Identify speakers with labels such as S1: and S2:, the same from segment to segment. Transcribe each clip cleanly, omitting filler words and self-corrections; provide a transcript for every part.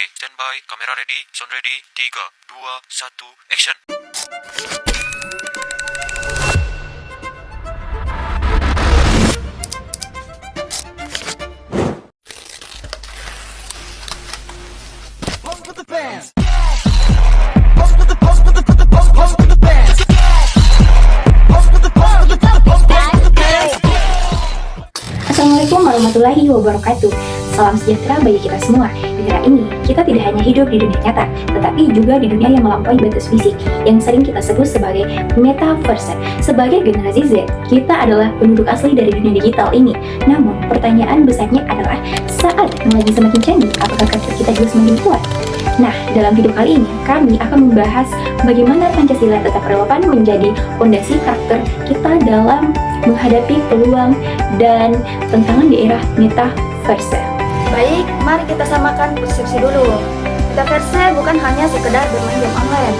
S1: Oke, standby, kamera ready, sound ready, 3, 2, 1, action.
S2: Assalamualaikum warahmatullahi wabarakatuh. Salam sejahtera bagi kita semua. Di era ini, kita tidak hanya hidup di dunia nyata, tetapi juga di dunia yang melampaui batas fisik, yang sering kita sebut sebagai metaverse. Sebagai generasi Z, kita adalah penduduk asli dari dunia digital ini. Namun, pertanyaan besarnya adalah, saat teknologi semakin canggih, apakah karakter kita juga semakin kuat? Nah, dalam video kali ini, kami akan membahas bagaimana Pancasila tetap relevan menjadi fondasi karakter kita dalam menghadapi peluang dan tantangan di era metaverse.
S3: Baik, mari kita samakan persepsi dulu. Metaverse bukan hanya sekedar bermain game online.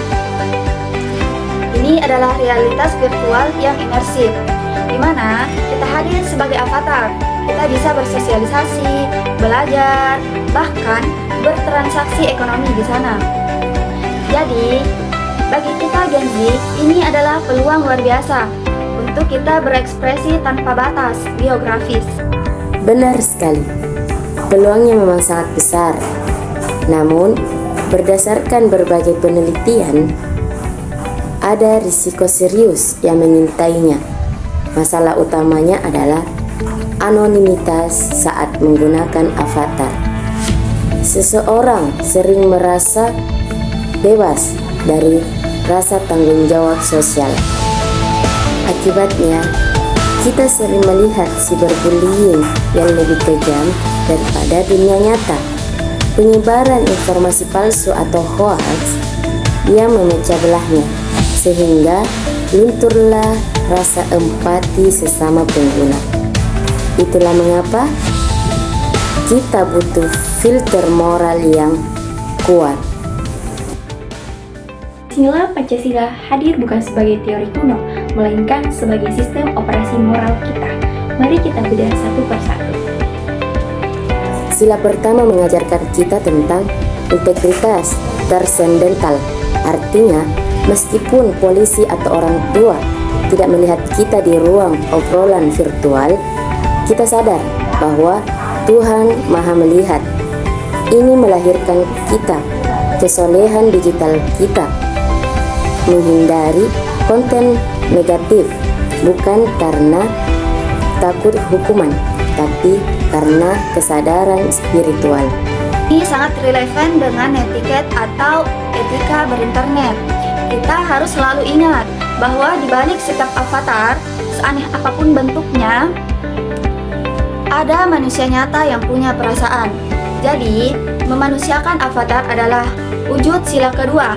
S3: Ini adalah realitas virtual yang imersif, di mana kita hadir sebagai avatar. Kita bisa bersosialisasi, belajar, bahkan bertransaksi ekonomi di sana. Jadi, bagi kita Gen Z, ini adalah peluang luar biasa untuk kita berekspresi tanpa batas geografis.
S4: Benar sekali, peluangnya memang sangat besar. Namun, berdasarkan berbagai penelitian, ada risiko serius yang mengintainya. Masalah utamanya adalah anonimitas saat menggunakan avatar. Seseorang sering merasa bebas dari rasa tanggung jawab sosial. Akibatnya, kita sering melihat cyberbullying yang lebih kejam daripada dunia nyata. Penyebaran informasi palsu atau hoax yang memecah belahnya, sehingga lunturlah rasa empati sesama pengguna. Itulah mengapa kita butuh filter moral yang kuat.
S2: Disinilah Pancasila hadir bukan sebagai teori kuno, melainkan sebagai sistem operasi moral kita. Mari kita bedah satu persatu.
S4: Sila pertama mengajarkan kita tentang integritas transendental. Artinya, meskipun polisi atau orang tua tidak melihat kita di ruang obrolan virtual, kita sadar bahwa Tuhan Maha melihat. Ini melahirkan kita, kesolehan digital kita, menghindari konten negatif, bukan karena takut hukuman, tapi karena kesadaran spiritual.
S3: Ini sangat relevan dengan etiket atau etika berinternet. Kita harus selalu ingat bahwa di balik setiap avatar, seaneh apapun bentuknya, ada manusia nyata yang punya perasaan. Jadi, memanusiakan avatar adalah wujud sila kedua.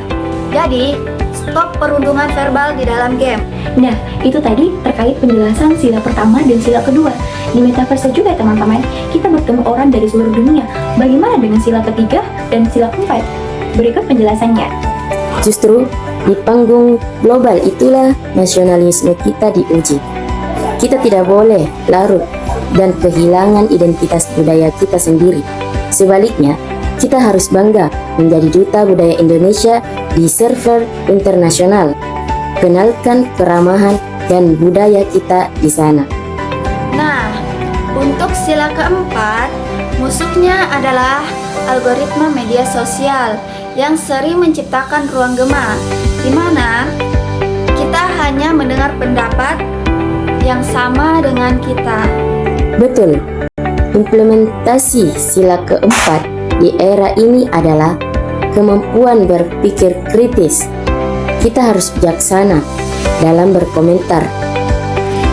S3: Jadi, stop perundungan verbal di dalam game.
S2: Nah, itu tadi terkait penjelasan sila pertama dan sila kedua. Di metaverse juga teman-teman, kita bertemu orang dari seluruh dunia. Bagaimana dengan sila ketiga dan sila keempat? Berikut penjelasannya.
S4: Justru di panggung global itulah nasionalisme kita diuji. Kita tidak boleh larut dan kehilangan identitas budaya kita sendiri. Sebaliknya, kita harus bangga menjadi duta budaya Indonesia di server internasional. Kenalkan keramahan dan budaya kita di sana.
S3: Nah, untuk sila keempat, musuhnya adalah algoritma media sosial yang sering menciptakan ruang gema, di mana kita hanya mendengar pendapat yang sama dengan kita.
S4: Betul, implementasi sila keempat di era ini adalah kemampuan berpikir kritis. Kita harus bijaksana dalam berkomentar,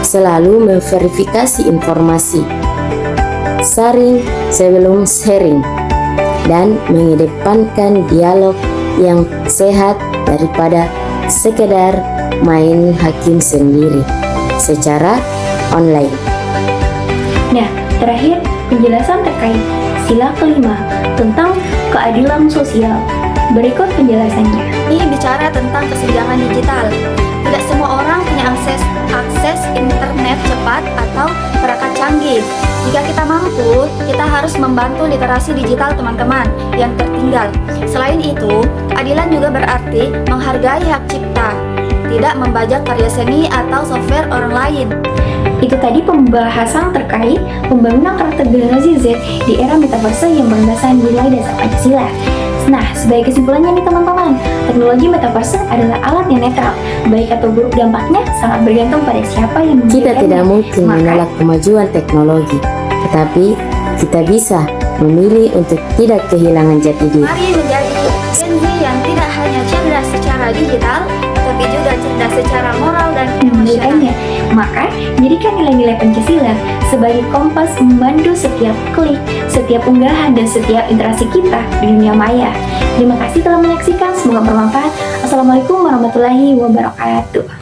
S4: selalu memverifikasi informasi, saring sebelum sharing, dan mengedepankan dialog yang sehat daripada sekedar main hakim sendiri secara online.
S2: Nah, terakhir penjelasan terkait sila kelima tentang keadilan sosial. Berikut penjelasannya.
S3: Ini bicara tentang kesenjangan digital. Tidak semua orang punya punya akses internet cepat atau perangkat canggih. Jika kita mampu, kita harus membantu literasi digital teman-teman yang tertinggal. Selain itu, keadilan juga berarti menghargai hak cipta, tidak membajak karya seni atau software orang lain.
S2: Itu tadi pembahasan terkait pembangunan karakter generasi Z di era metaverse yang berdasarkan nilai dasar Pancasila. Nah, sebagai kesimpulannya nih teman-teman, teknologi metaverse adalah alat yang netral, baik atau buruk dampaknya sangat bergantung pada siapa yang
S4: Kita
S2: menggunakannya.
S4: tidak mungkin menolak kemajuan teknologi, tetapi kita bisa memilih untuk tidak kehilangan jati diri.
S3: Mari menjadi Gen Z yang tidak hanya cerdas secara digital, tapi juga cerdas secara moral dan emosional.
S2: Menjadikannya. Maka, jadikan nilai-nilai Pancasila sebagai kompas membantu setiap klik, setiap unggahan, dan setiap interaksi kita di dunia maya. Terima kasih telah menyaksikan, semoga bermanfaat. Assalamualaikum warahmatullahi wabarakatuh.